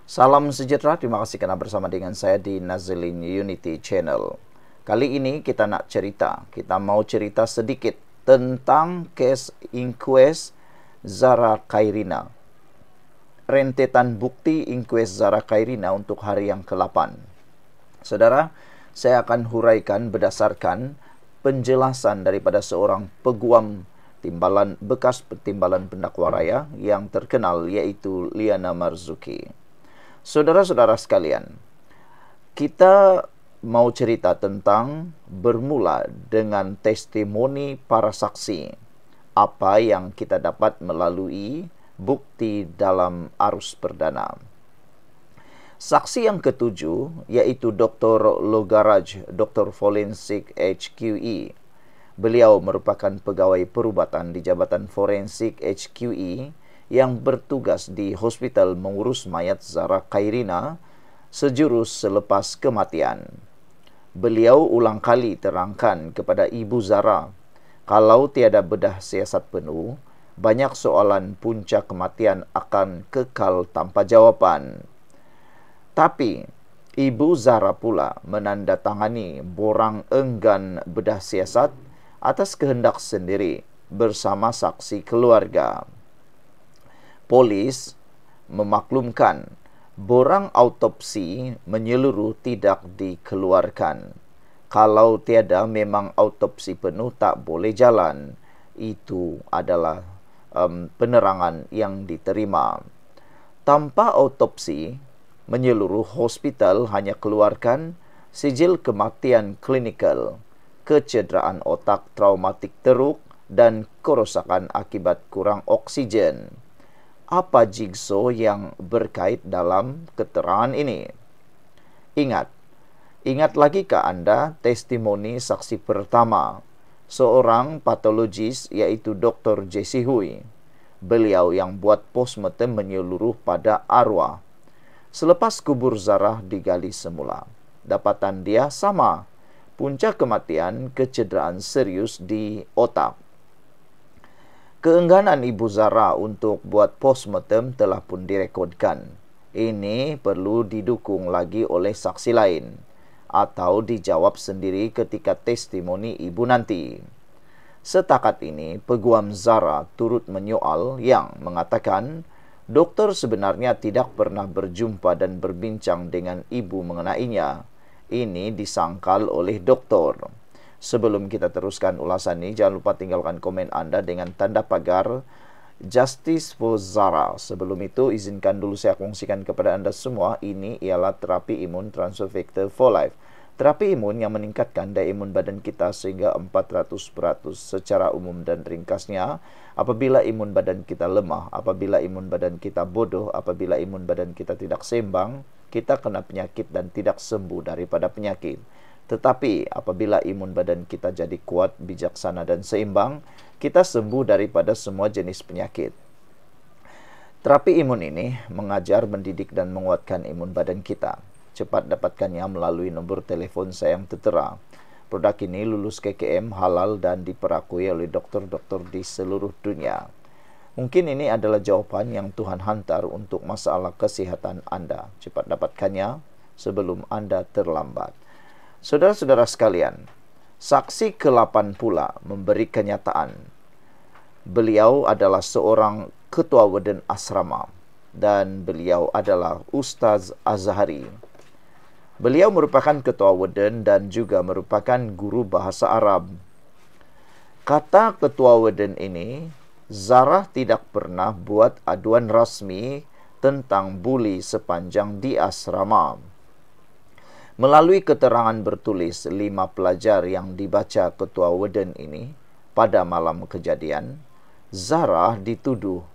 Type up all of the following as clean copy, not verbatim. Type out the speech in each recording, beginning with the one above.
Salam sejahtera, terima kasih karena bersama dengan saya di Nazilin Unity Channel. Kali ini kita mau cerita sedikit tentang case inquest Zara Khairina. Rentetan bukti inquest Zara Khairina untuk hari yang ke-8. Saudara, saya akan huraikan berdasarkan penjelasan daripada seorang peguam bekas timbalan pendakwa raya yang terkenal, yaitu Liana Marzuki. Saudara-saudara sekalian, kita mau cerita tentang bermula dengan testimoni para saksi. Apa yang kita dapat melalui bukti dalam arus perdana. Saksi yang ketujuh yaitu Dr. Logaraj, Dr. Forensik HQE. Beliau merupakan pegawai perubatan di Jabatan Forensik HQE yang bertugas di hospital mengurus mayat Zara Khairina sejurus selepas kematian. Beliau ulang kali terangkan kepada Ibu Zara, kalau tiada bedah siasat penuh, banyak soalan punca kematian akan kekal tanpa jawapan. Tapi Ibu Zara pula menandatangani borang enggan bedah siasat atas kehendak sendiri bersama saksi keluarga. Polis memaklumkan borang autopsi menyeluruh tidak dikeluarkan. Kalau tiada memang autopsi penuh tak boleh jalan. Itu adalah penerangan yang diterima. Tanpa autopsi menyeluruh, hospital hanya keluarkan sijil kematian klinikal, kecederaan otak traumatik teruk, dan kerosakan akibat kurang oksigen. Apa jigsaw yang berkait dalam keterangan ini? Ingat lagikah Anda testimoni saksi pertama, seorang patologis yaitu Dr. Jesse Hui. Beliau yang buat postmortem menyeluruh pada arwah. Selepas kubur Zara digali semula, dapatan dia sama, punca kematian kecederaan serius di otak. Keengganan Ibu Zara untuk buat postmortem telah pun direkodkan. Ini perlu didukung lagi oleh saksi lain atau dijawab sendiri ketika testimoni ibu nanti. Setakat ini, peguam Zara turut menyoal yang mengatakan dokter sebenarnya tidak pernah berjumpa dan berbincang dengan ibu mengenainya. Ini disangkal oleh dokter. Sebelum kita teruskan ulasan ini, jangan lupa tinggalkan komen Anda dengan tanda pagar Justice for Zara. Sebelum itu, izinkan dulu saya kongsikan kepada Anda semua, ini ialah terapi imun transfer factor for life. Terapi imun yang meningkatkan daya imun badan kita sehingga 400% secara umum dan ringkasnya. Apabila imun badan kita lemah, apabila imun badan kita bodoh, apabila imun badan kita tidak seimbang, kita kena penyakit dan tidak sembuh daripada penyakit. Tetapi apabila imun badan kita jadi kuat, bijaksana, dan seimbang, kita sembuh daripada semua jenis penyakit. Terapi imun ini mengajar, mendidik, dan menguatkan imun badan kita. Cepat dapatkannya melalui nombor telepon saya yang tertera. Produk ini lulus KKM, halal, dan diperakui oleh dokter-dokter di seluruh dunia. Mungkin ini adalah jawaban yang Tuhan hantar untuk masalah kesehatan Anda. Cepat dapatkannya sebelum Anda terlambat. Saudara-saudara sekalian, saksi ke-8 pula memberi kenyataan. Beliau adalah seorang ketua warden asrama dan beliau adalah Ustaz Azhari. Beliau merupakan ketua warden dan juga merupakan guru bahasa Arab. Kata ketua warden ini, Zara tidak pernah buat aduan rasmi tentang buli sepanjang di asrama. Melalui keterangan bertulis 5 pelajar yang dibaca ketua warden ini pada malam kejadian, Zara dituduh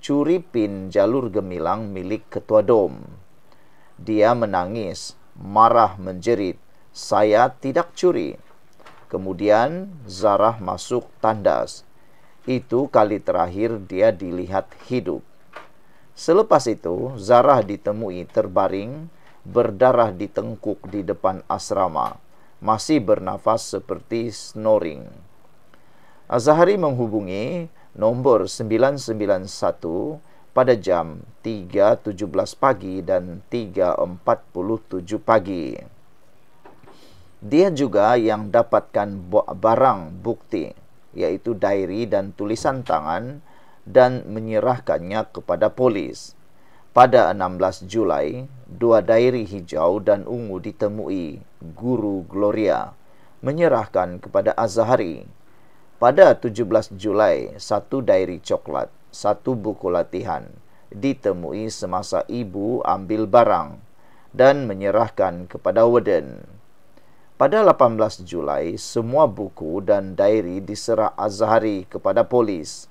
curi pin jalur gemilang milik ketua dom. Dia menangis, marah, menjerit, "Saya tidak curi." Kemudian Zara masuk tandas. Itu kali terakhir dia dilihat hidup. Selepas itu, Zara ditemui terbaring, berdarah di tengkuk di depan asrama, masih bernafas seperti snoring. Azhari menghubungi nombor 991 pada jam 3.17 pagi dan 3.47 pagi. Dia juga yang dapatkan barang bukti, yaitu diary dan tulisan tangan, dan menyerahkannya kepada polis. Pada 16 Julai, 2 diary hijau dan ungu ditemui Guru Gloria, menyerahkan kepada Azhari. Pada 17 Julai, 1 diary coklat, 1 buku latihan, ditemui semasa ibu ambil barang dan menyerahkan kepada warden. Pada 18 Julai, semua buku dan diary diserah Azhari kepada polis.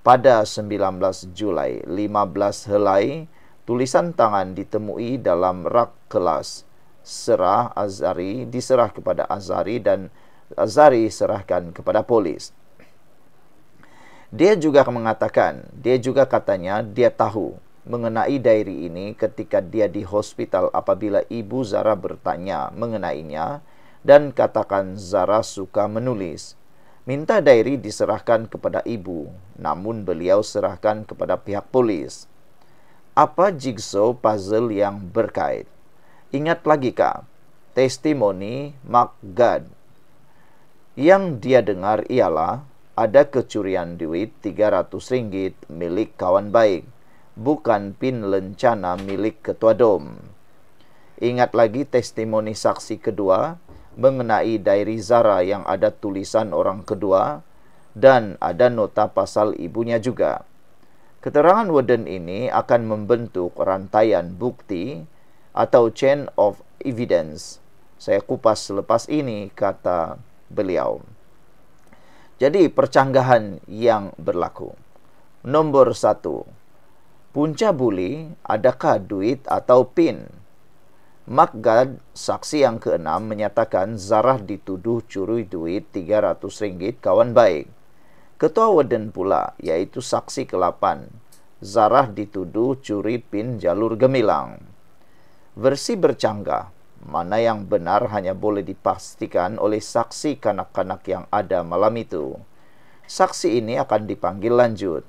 Pada 19 Julai, 15 helai tulisan tangan ditemui dalam rak kelas. Serah Azhari diserah kepada Azhari dan Azhari serahkan kepada polis. Dia juga katanya dia tahu mengenai diary ini ketika dia di hospital apabila ibu Zara bertanya mengenainya dan katakan Zara suka menulis. Minta diary diserahkan kepada ibu, namun beliau serahkan kepada pihak polis. Apa jigsaw puzzle yang berkait? Ingat lagi kah? Testimoni Mark Gad. Yang dia dengar ialah ada kecurian duit RM300 milik kawan baik, bukan pin lencana milik ketua DOM. Ingat lagi testimoni saksi kedua mengenai diary Zara yang ada tulisan orang kedua dan ada nota pasal ibunya juga. Keterangan warden ini akan membentuk rantaian bukti atau chain of evidence. Saya kupas selepas ini, kata beliau. Jadi, percanggahan yang berlaku. Nombor 1. Punca buli, adakah duit atau pin? Mark Gad, saksi yang ke-6, menyatakan Zarah dituduh curi duit RM300 kawan baik. Ketua warden pula, yaitu saksi ke-8, Zarah dituduh curi pin jalur gemilang. Versi bercanggah, mana yang benar hanya boleh dipastikan oleh saksi kanak-kanak yang ada malam itu. Saksi ini akan dipanggil lanjut.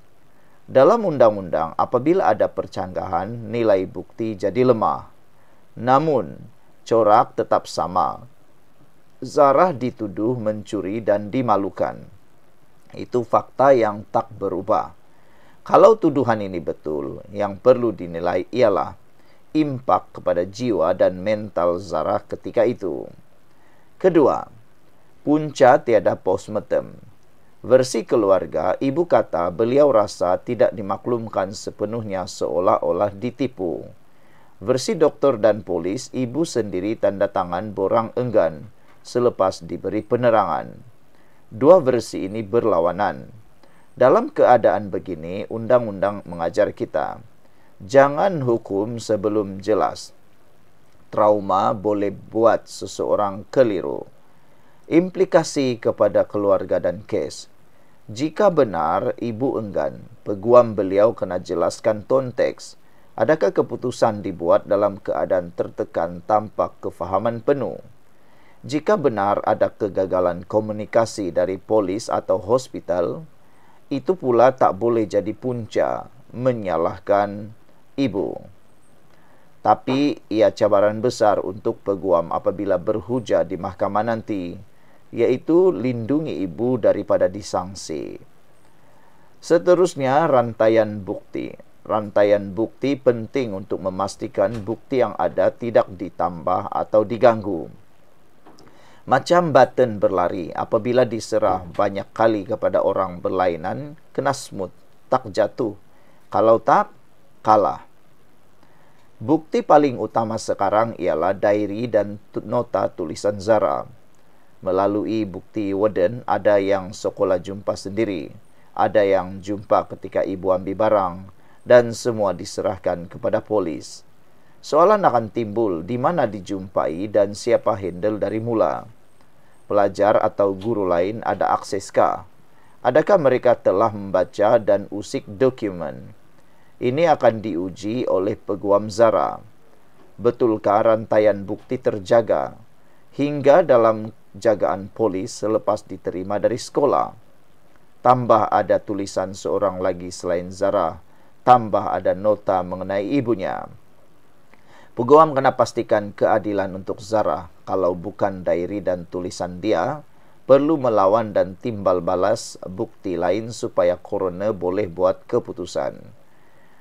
Dalam undang-undang, apabila ada percanggahan, nilai bukti jadi lemah. Namun, corak tetap sama. Zarah dituduh mencuri dan dimalukan. Itu fakta yang tak berubah. Kalau tuduhan ini betul, yang perlu dinilai ialah impak kepada jiwa dan mental Zarah ketika itu. Kedua, punca tiada postmortem. Versi keluarga, ibu kata beliau rasa tidak dimaklumkan sepenuhnya seolah-olah ditipu. Versi doktor dan polis, ibu sendiri tanda tangan borang enggan selepas diberi penerangan. Dua versi ini berlawanan. Dalam keadaan begini, undang-undang mengajar kita, jangan hukum sebelum jelas. Trauma boleh buat seseorang keliru. Implikasi kepada keluarga dan kes. Jika benar ibu enggan, peguam beliau kena jelaskan konteks. Adakah keputusan dibuat dalam keadaan tertekan tanpa kefahaman penuh? Jika benar ada kegagalan komunikasi dari polis atau hospital, itu pula tak boleh jadi punca menyalahkan ibu. Tapi ia cabaran besar untuk peguam apabila berhujah di mahkamah nanti, yaitu lindungi ibu daripada disangsi. Seterusnya, rantaian bukti. Rantaian bukti penting untuk memastikan bukti yang ada tidak ditambah atau diganggu. Macam button berlari, apabila diserah banyak kali kepada orang berlainan, kena smooth, tak jatuh. Kalau tak, kalah. Bukti paling utama sekarang ialah diary dan nota tulisan Zara. Melalui bukti warden, ada yang sekolah jumpa sendiri, ada yang jumpa ketika ibu ambil barang, dan semua diserahkan kepada polis. Soalan akan timbul di mana dijumpai dan siapa handle dari mula. Pelajar atau guru lain ada akseskah? Adakah mereka telah membaca dan usik dokumen? Ini akan diuji oleh peguam Zara. Betulkah rantaian bukti terjaga hingga dalam jagaan polis selepas diterima dari sekolah? Tambah ada tulisan seorang lagi selain Zara tambah ada nota mengenai ibunya. Peguam kena pastikan keadilan untuk Zara. Kalau bukan diary dan tulisan dia, perlu melawan dan timbal balas bukti lain supaya coroner boleh buat keputusan.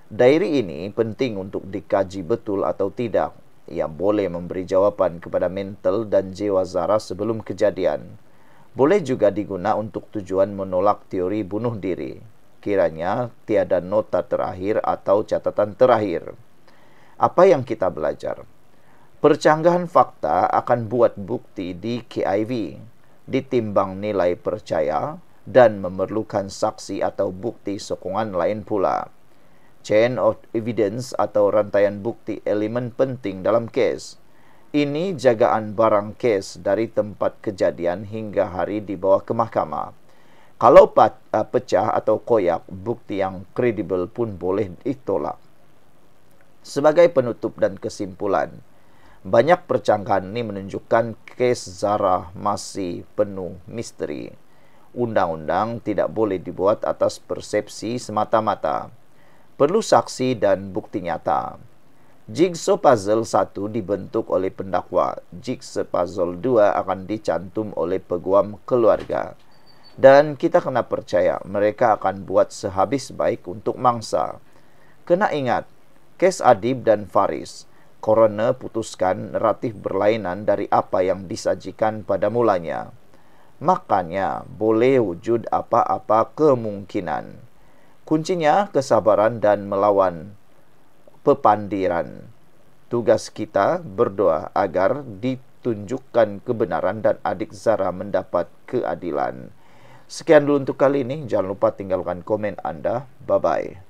Diary ini penting untuk dikaji betul atau tidak. Ia boleh memberi jawapan kepada mental dan jiwa Zara sebelum kejadian. Boleh juga diguna untuk tujuan menolak teori bunuh diri, kiranya tiada nota terakhir atau catatan terakhir. Apa yang kita belajar? Percanggahan fakta akan buat bukti di KIV, ditimbang nilai percaya, dan memerlukan saksi atau bukti sokongan lain pula. Chain of evidence atau rantaian bukti elemen penting dalam kes. Ini jagaan barang kes dari tempat kejadian hingga hari dibawa ke mahkamah. Kalau pecah atau koyak, bukti yang kredibel pun boleh ditolak. Sebagai penutup dan kesimpulan, banyak percanggahan ini menunjukkan kes Zara masih penuh misteri. Undang-undang tidak boleh dibuat atas persepsi semata-mata. Perlu saksi dan bukti nyata. Jigsaw puzzle 1 dibentuk oleh pendakwa. Jigsaw puzzle 2 akan dicantum oleh peguam keluarga. Dan kita kena percaya mereka akan buat sehabis baik untuk mangsa. Kena ingat, kes Adib dan Faris, coroner putuskan naratif berlainan dari apa yang disajikan pada mulanya. Makanya boleh wujud apa-apa kemungkinan. Kuncinya kesabaran dan melawan pepandiran. Tugas kita berdoa agar ditunjukkan kebenaran dan adik Zara mendapat keadilan. Sekian dulu untuk kali ini. Jangan lupa tinggalkan komen Anda. Bye-bye.